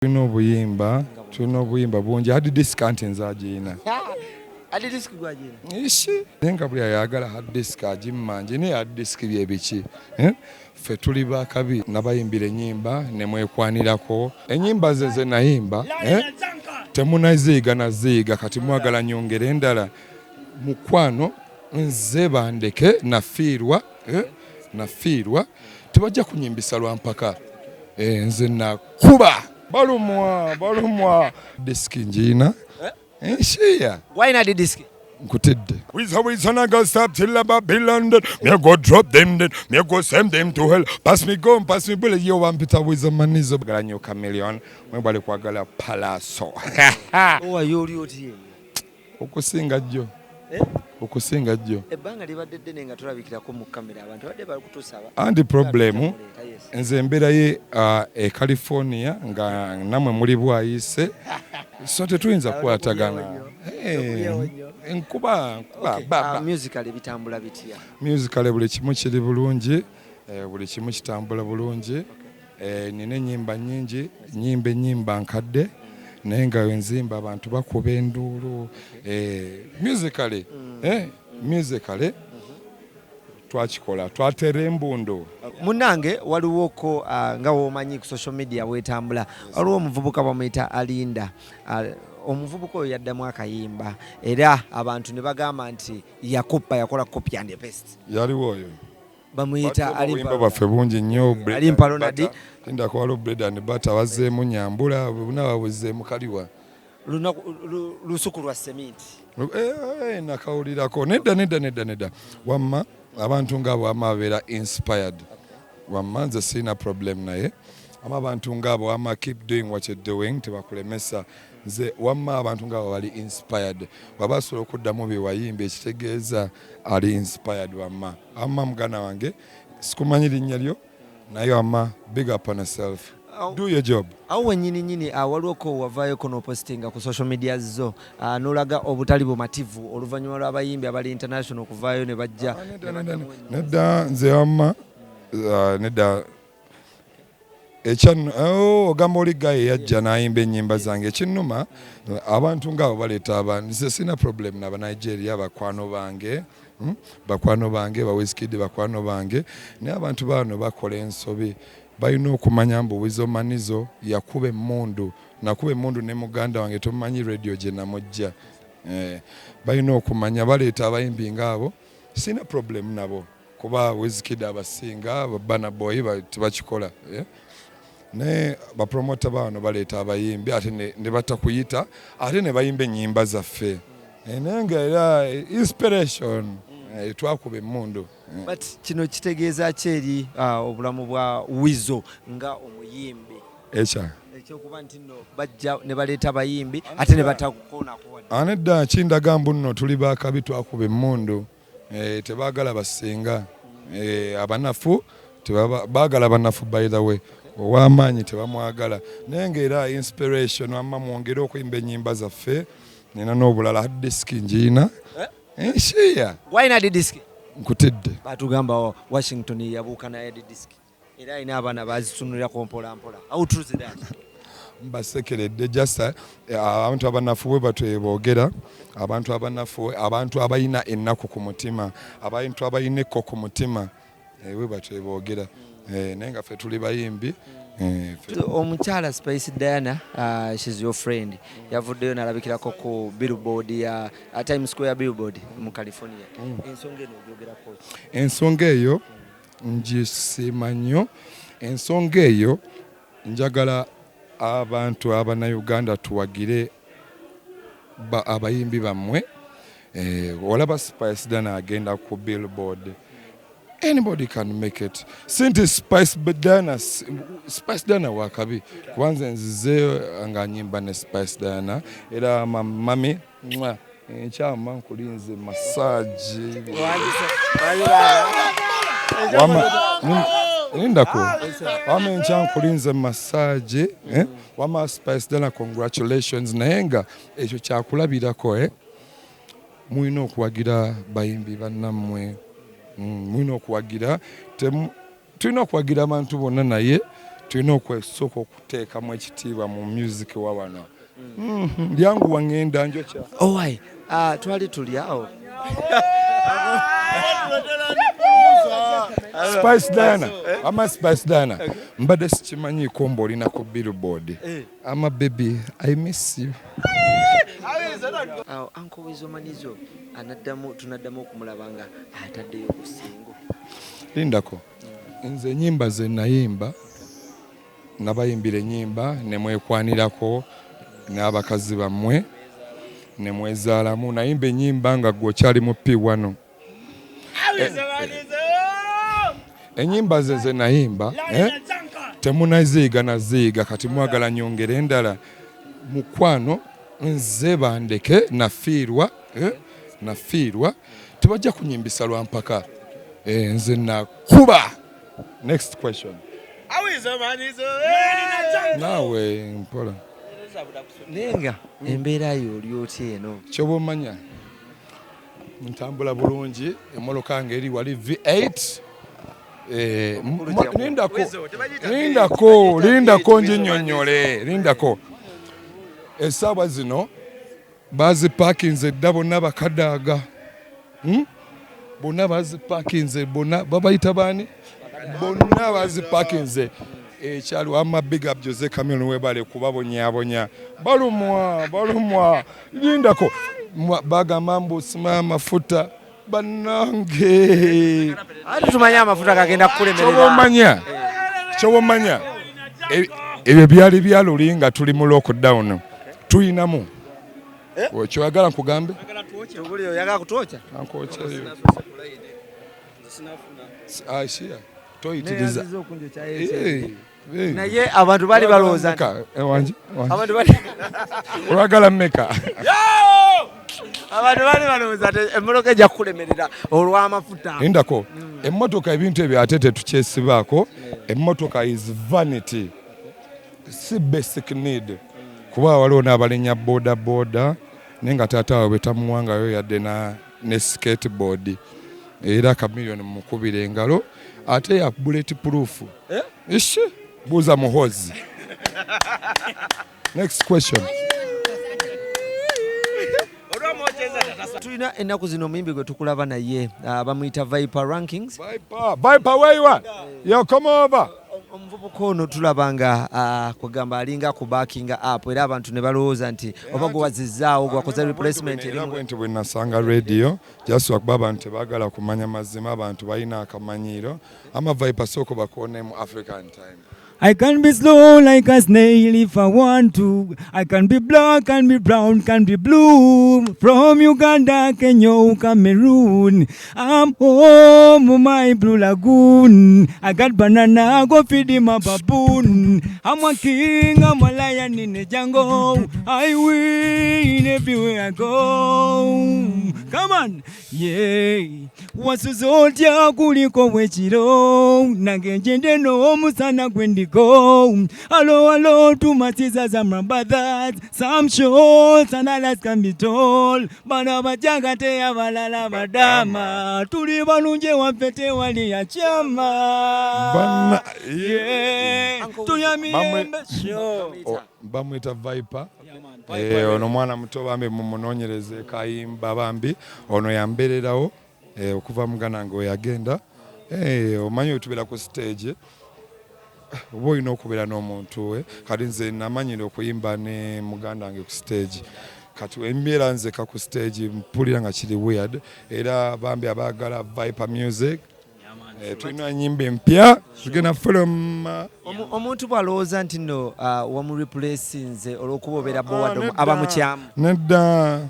tulina obuyimba bungi hard disk anti Nze Agiyiina. Hard disk gwagina. Ishi nenga buli ayagala hard disk agimmanje ne hard disk bye biki. Ffe tuli bakabi nabayimbira ennyimba ne mwekwanirako. Ennyimba ze nayimba temunaziiga naziiga kati mwagala nyongera endala. Mukwano nze bandeke nafiirwa tebajja kunyimbisa lwampaka. Nze nakuba balumwa disk ngiina. Enshiya. Why not the disc? Nkutidde. Weasel naga stop till about landed. Me go drop them dead. Me go send them to hell. Pass me gun, pass me bullet. Yo wampita Weasel manizo. Gala nyo chameleon. Mwe bali kwagala palaso. Owa yoli oti. Okusinga jjo. Okusinga jjo. Ebbanga libadde nenga tulabikirako mu kamera abantu badde bali kutusaba. Andi problemu nze mbeera ye California nga namwe muli bwayise. So tetuyinza kukwatagana. Enkuba musically bitambula bitya? Musically buli kimu kiri bulungi, buli kimu kitambula bulungi. Nina ennyimba nnyingi, ennyimba nkadde naye nga wenzimba abantu bakuba enduulu. Musically twakikola twatera embundu. Munange waliwoko nga womanyi ku social media wetambula waliwo omuvubuka bamuyita Alinda. Omuvubuka oyo yaddamu akayimba era abantu ne bagamba nti yakola copy and paste. Yaliwo oyo bamuyita Alimpa baffe bungi nnyo. Alimpa Ronald tindakwala bread and butter bazzeemu nyambula bunababuzzeemu kaliwa lusuku lwa sementi. Nakawulirako nedda wamma abantu ng'abo wamma babeera inspired. Wamma nze sirina problem naye abantu ng'abo wamma keep doing what you're doing tebakulemesa. Nze wamma abantu ng'abo bali inspired. Waba asobola okuddamu bye wayimba ekitegeeza ali inspired wamma. Wamma muganda wange sikumanyi linnya lyo naye wamma big up on yourself. Do your job. Awo nyini waliwo wavaayo kono postinga ku social media zo nolaga obutali bumativu oluvannyuma lw'abayimbi abali international kuvaayo ne bajja. Nedda nze wamma nedda ogamba oli gaye yajja n'ayimba ennyimba zange ekinnuma abantu ng'abo baleeta abantu. Nze sina problem n'aba Nigeria bakwano bange ba Wizkid bakwano bange naye abantu bano bakola ensobi. Balina okumanya mbu Weasel manizo yakuba emmundu nakuba emmundu ne muganda wange tomanyi radio gye namujja. Balina okumanya baleeta abayimbi ng'abo sina problem nabo kuba Wizkid abasinga Burna Boy tebakikola. Ne bapromota bano baleeta abayimbi ate ne batakuyita ate ne bayimba ennyimba zaffe. Nenga era inspiration twakuba emmundu. But kino kitegeeza kyeri obulamu bwa Weasel nga omuyimbi. Ekyokuba nti nno bajja ne baleeta abayimbi ate ne batakukoonako. Nedda kindaga mbu nno tuli bakabi twakuba emmundu. Tebaagala basinga. Abanafu baagala banafu by the way. Ow'amaanyi tebamwagala. Naye ng'era inspiration wamma mwongere okuyimba ennyimba zaffe. Nina n'obulala hard disk ngiina. Enshiya. Why not the disc? Nkutidde. Batugamba Washington yabuuka naye the disc. Era ina abaana bazitunulirako mpola. How true is that? Mbasekeredde just abantu abanafu bwe batweboogera abantu abanafu abantu abayina ennaku ku mutima abantu abayina ekko ku mutima bwe batweboogera. Naye nga ffe tuli bayimbi. Omukyala Spice Diana, she's your friend. Yavuddeyo n'alabikirako ku billboard ya Times Square billboard mu California. Ensonga eno ogyogerako. Ensonga eyo ngisima nnyo. Ensonga eyo njagala abantu abannayuganda tuwagire abayimbi bammwe. Olaba Spice Diana agenda ku billboard. Anybody can make it. Since Spice Diana wakabi. Kwanza nzize nga nyimba ne Spice Diana. Era mami nchama nkulinze massage. Nindako. Wama nchama nkulinze massage. Wama Spice Diana congratulations. Nayenga ekyo kyakulabirako muyina okuwagira bayimbi bannammwe. Mwino okuwagira tulina okuwagira abantu bonna naye tulina okwesooka okuteekamu ekitiibwa mu music wa wano. Lyanguwa ngenda njokya. Owai, twali tuli awo. Spice Diana, ama Spice Diana. Mbadde sikimanyiiko mb'olina ku billboard. Ama baby, I miss you. Uncle Weasel Manizo tunaddamu okumulaba nga ataddeyo ku ssingo. Lindako, nze ennyimba ze nayimba, nabayimbira ennyimba ne mwekwanirako n'abakazi bammwe ne mwezaalamu. Nayimba ennyimba nga gwe okyali mu P1. Ennyimba ze nayimba temunaziyiga naziyiga, kati mwagala nyongere endala. Mukwano nze bandeke nafiirwa tebajja kunyimbisa lwampaka. Nze nakuba. Next question. Naawe mpola. Nenga embeera yo oli otya eno? Kyoba omanya ntambula bulungi, emmoloka yange eri wali V8. Lindako njinyonyole. Lindako. Essaawa zino bazipakinze edda bonna bakadaaga. Bonna bazipakinze, bonna babayita baani? Bonna bazipakinze. Ekyalo ama big up Jose Camille webale kubabonyabonya. Balumwa. Lindako. Bagamba mbu sima amafuta bannange. Ate tumanya amafuta gagenda kukulemerera. Kyoba omanya. Ebyo byali byaluli nga tuli mu lockdown. Tuyinamu. Kyoyagala nkugambe? Oyagala kutwocha? Ankwochayo. Aisha. Toyitiriza. Naye abantu bali balowooza abantu bali olwagala mmeka. Abantu bali balowooza ati emmoloka ejja kukulemerera olw'amafuta. Lindako, emmotoka ebintu ebyo ate tetukyesibaako. Emmotoka is vanity, si basic need. Kuba waliwo n'abalenya boda naye nga taata waabwe tamuwangayo yadde ne skateboard. Era kamiliyoni mukubira engalo ate ya bullet proof. Ishi buuza muhozi. Next question. Tulina ennaku zino omuyimbi gwe tukulaba naye bamuyita Viper Rankings. Viper where you are? Yo, come over. Omuvubuka ono tulaba nga kugamba alinga ku backing up era abantu ne balowooza nti oba gwe wazizzaawo gwakoze replacement nti bwe nasanga radio just wakuba abantu tebaagala kumanya mazima, abantu balina akamanyiiro. Ama Viper soko bakuone mu African time. I can be slow like a snail if I want to. I can be black, can be brown, can be blue. From Uganda, Kenya, Cameroon. I'm home, my blue lagoon. I got banana, go feed him a baboon. I'm a king, I'm a lion in the jungle. I win everywhere I go. Come on, yeah. Wasuzotya kuliko wechiro. Nagenjende no musana gwendi go. Hello to my sisters and my brothers. Some shows and others can be told. Bana bajagate abalala badama. Tuli balunje wapete wali ya chama. Bana yeah. Tuyamiyembe show. Bamwita Viper. Ono mwana muto bambi mumunoonyereze kayimba bambi. Ono yambererawo okuva mugana ngo yagenda. Omanyi otubera ku stage. Oba olina okubeera n'omuntu we. Kati nze namanyira okuyimba ne muganda wange ku stage. Kati embeera nzeka ku stage mpulira nga kiri weird. Era bambi abaagala Viper music. Tulina nnyimba empya tugenda film. Omuntu bw'alowooza nti nno wamureplacinze olw'okuba obeera bowadde abamukyamu. Nedda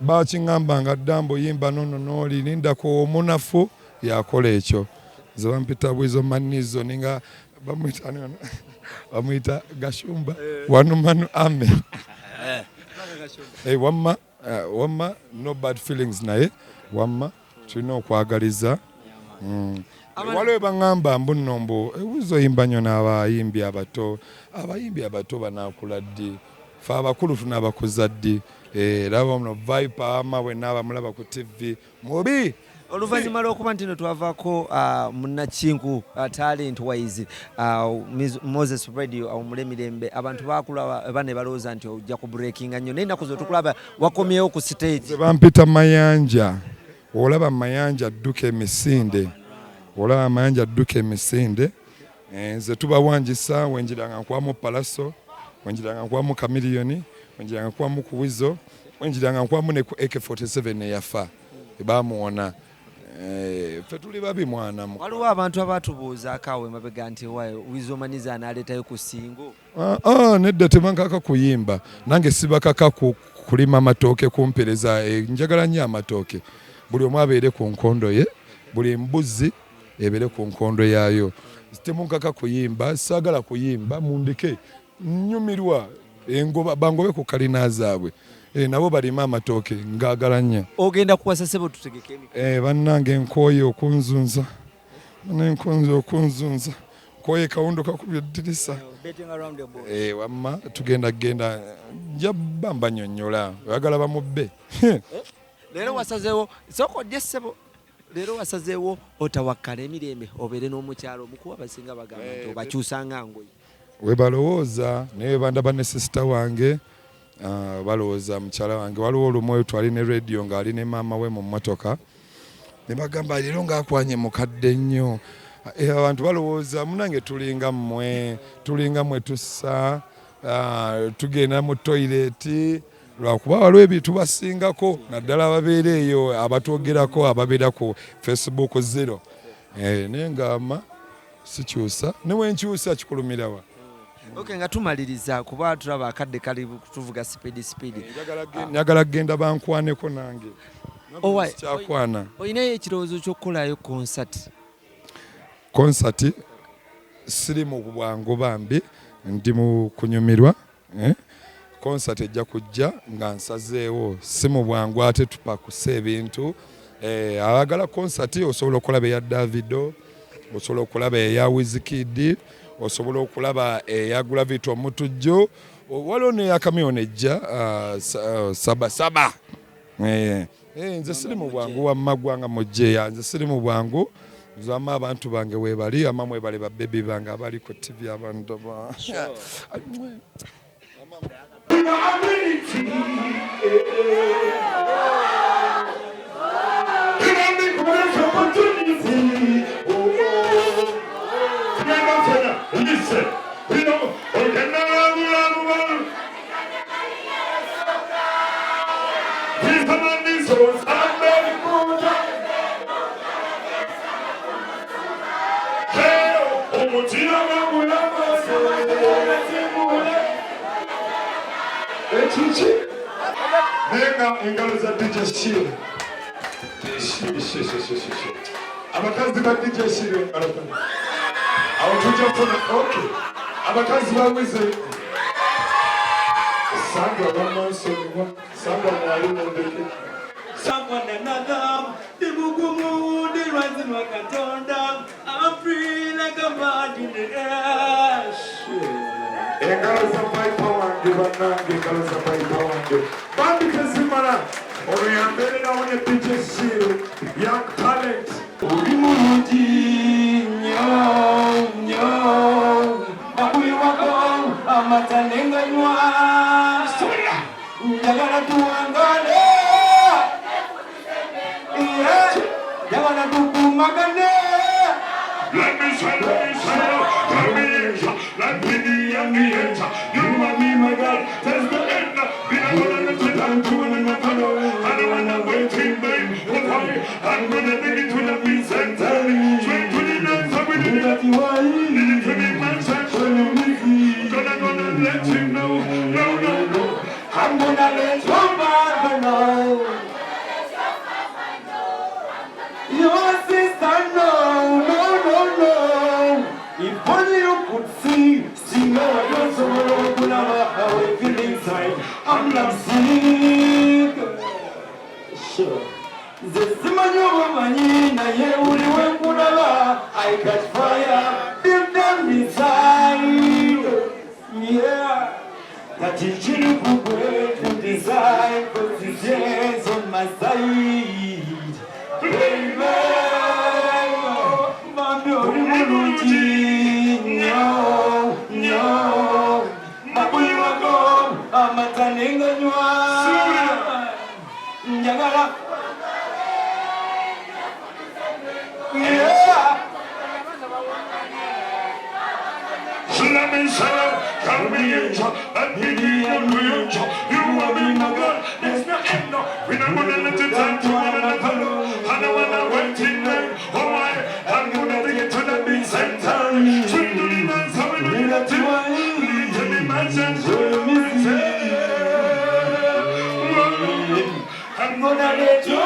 bakingamba nga ddambo yimba nono n'oli lindako omunafu yakola ekyo. Nze bampita Weasel Manizo ninga bamwita Gashumba Wanumanu Ame. Wamma no bad feelings naye wamma tulina okwagaliza. Waliwo bangamba mbunombo ebuzo yimba nnyo n'abayimbi abato. Abayimbi abato banaakula ddi. Fe abakulu tunabakuza ddi. Laba ono Viper ama bwe naaba mulaba ku TV mubi Oluvannyuma lw'okuba nti twavaako munnakinku talent wise Moses Radio awumule mirembe abantu bakulaba ne balowooza nti ojja ku breakinga nnyo naye ennaku zo tukulaba wakomyewo ku stage. Bampita Mayanja, olaba Mayanja adduka emisinde, nze tubawanjisa wenjiranga nkwamu Palaso, wenjiranga nkwamu Chameleone, wenjiranga nkwamu ku Weasel, wenjiranga nkwamu ne ku AK47 eyafa ebamuwona. Ffe tuli babi mwana mu. Waliwo abantu abatubuuzaako awo emabega nti Weasel Maniza anaaleetayo ku singo. Nedda tebankaka kuyimba nange sibakaka kulima amatooke kumpereza, njagala nnyo amatooke. Buli omu abeere ku nkondo ye, buli mbuzi ebeere ku nkondo yaayo. Temunkaka kuyimba, saagala kuyimba, mundeke nnyumirwa bangobe ku kalina zaabwe. Nabo balima amatooke ngaagala nnyo. Ogenda kuwasa ssebo tutegeke bannange nkooye okunzunza. Nkooye kawundo kakubye eddirisa. Wamma tugenda nja bamba nnyonnyola oyagala bamubbe. Leero wasazeewo soko ojje ssebo. Leero wasazeewo otawakkala emirembe obeere n'omukyalo omukuba basinga bagamba nti obakyusanga ngoye. We balowooza naye bandaba ne sisita wange balowooza mukyala wange. Waliwo olumu twali ne radio ng'ali ne maama we mu mmotoka ne bagamba leero ng'akwanye mukadde nnyo. Abantu balowooza munange tulinga mmwe tussa tugenda mu toilet lwakuba waliwo ebintu basingako naddala ababeera eyo abatwogerako ababeera ku Facebook 0 naye ngamba sikyusa ne wenkyusa kikulumirawa. Okay, nga tumaliriza kuba tulaba akadde kali tuvuga speed. Njagala genda bankwaneko nange. Kyakwana. Oyinayo ekirowoozo ky'okukolayo concert siri mu bwangu bambi ndi mu kunyumirwa. Concert ejja kujja nga nsazeewo si mu bwangu ate tupakuse ebintu. Abagala concert osobola okulaba eya Davido, osobola okulaba eya Wizkid, osobola okulaba eya Gravity Omutujjo, waliwo n'eya Chameleone ejja saba. Nze siri mu bwangu wamma gwanga mujjeya, nze siri mu bwangu. Zama abantu bange webali amamwe bali ba baby bange abali ku TV abantu ba. Nenga engalo za DJ Shiro. Abakazi ba DJ Shiro alapana. Awutuja funa okay. Abakazi ba Weasel. Sandra Bamaso, Sandra Mwalimu ndeke. Someone another, the Mugumu, the rising Wakatonda, I'm free like a bird in the air. Engalo za paipa wange banange, engalo za paipa wange. Bambi tezimana, oyambere na one DJ Shiro, young talent. Ulimuji, nyo, Abui wako, amatanenga nywa. Soya, njagala tuangane. Jagala tukumagane. Let me say, let me the answer. You and me, my God, that's the end. We are gonna let it down to another fellow. I don't wanna wait in vain. I'm gonna take it to the peace and tell me. Straight to the dance, I'm with it. Need it to be my section. Gonna let you know. No. I'm gonna let your mother know. Your sister, no. If only you could see no, I don't know how I feel inside. I'm not sick. Sure. The Simanyo Manina, I catch fire, deep down inside. Yeah. That is you to decide positions on my side. Baby. amata nenganywa njagala Let me say, come me in, and me you, you are me, my God. There's no end, no. We don't want to let it down to one another. I don't want to wait in there. Oh, I'm gonna take it to the big center. Swing to the dance, how we do that to lead to the mansion, to the I'm gonna let you know.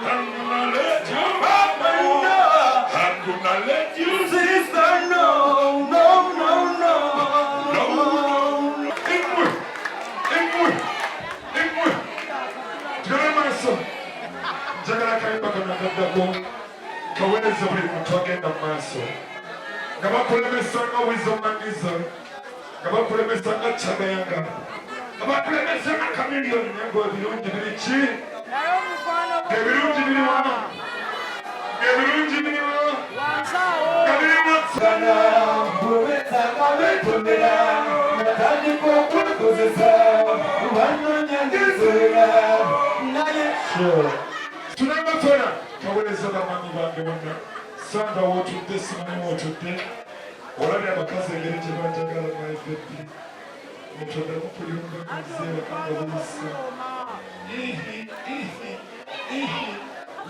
I'm gonna let you know. I'm gonna let you sister know. Jagala kayimba kanagaddako kaweereza buli muntu agenda mu maaso nga bakulemesa nga Weasel nga bakulemesa nga Kyagayanga nga bakulemesa nga Chameleone naye ng'ebirungi biri ki? Ebirungi biri wa? Ebirungi biri wa? Nga biri wansana bwebeza nga beetondera natandika okwekozesa banoonya ngezoera naye tunabatona kaweereza bamanyi bange bonna sanga wootudde simanyi wootudde olabye abakazi engeri gye banjagala maifeddi netoddamu kulimba muzeera kanga buyisa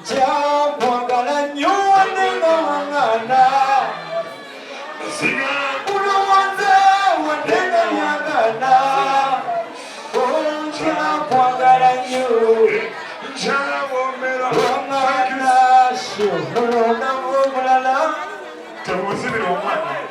Jakwagala nnyo wadde nga waŋŋaana ulowoza wadde nga yagaana jakwagala nnyo waŋŋaana mulondamu omulala temuzibira omwana